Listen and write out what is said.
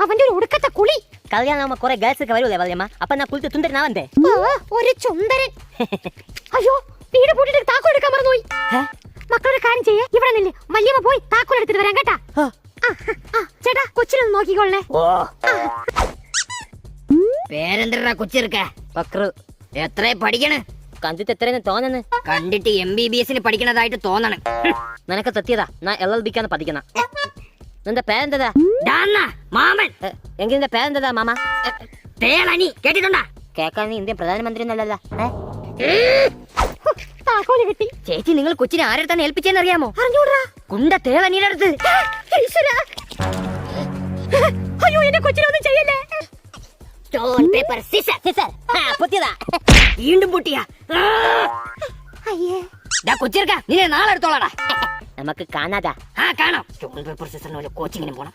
അവന്റെ ഒരു ഉടുക്കത്തെ കുളി. കല്യാണം കുറെ ഗേൾസ് ഒക്കെ വരൂലേ വല്യമ്മ, അപ്പൊ എന്നാ കുളിച്ച് സുന്ദരനാവണ്ടേ? ഒരു ചുന്ദരൻ. അയ്യോ, വീട് പൂട്ടിട്ട് താക്കോൽ എടുക്കാൻ മറന്നുപോയി. മക്കളൊരു കാര്യം ചെയ്യേ, ഇവിടെ നില്ല്, വല്യമ്മ പോയി താക്കോൽ എടുത്തിട്ട് വരാം കേട്ടാ. ചേട്ടാ കൊച്ചിനൊന്ന് നോക്കിക്കോളേ. പേരെന്താ കൊച്ചിർക്ക? പക്രു. എത്ര പഠിക്കണ? കണ്ടിട്ട് എത്രയെന്ന് തോന്നുന്നു? കണ്ടിട്ട് MBBS പഠിക്കണതായിട്ട് തോന്നണം. നിനക്ക് തെറ്റിയതാ, ഞാൻ LLB പഠിക്കണ. നിന്റെ പേരെന്താ? മാമൻ. എങ്കിൽ നിന്റെ പേരെന്താ മാമ? തേളനി കേട്ടിട്ടുണ്ടാ? കേക്കാൻ നീ ഇന്ത്യൻ പ്രധാനമന്ത്രി എന്നല്ല. താക്കോല് കിട്ടി. ചേച്ചി, നിങ്ങൾ കൊച്ചിനെ ആരെടുത്താണ് ഏൽപ്പിച്ചെന്ന് അറിയാമോ? അറിഞ്ഞൂടാ. കുണ്ട തേളനിയുടെ അടുത്ത്. അയ്യോ, എന്നെ കൊച്ചിനൊന്നും ചെയ്യല്ലേ. Stone paper scissor. പൊട്ടിയതാ. വീണ്ടും പൊട്ടിയാ? അയ്യേ, കൊച്ചിർക്ക, നിന്നെ നാളെ എടുത്തോളാടാ. നമുക്ക് കാണാതാ. കാണാം. സ്റ്റോൺ പേപ്പർ സിസറിന് കോച്ചിങ്ങിനും പോണം.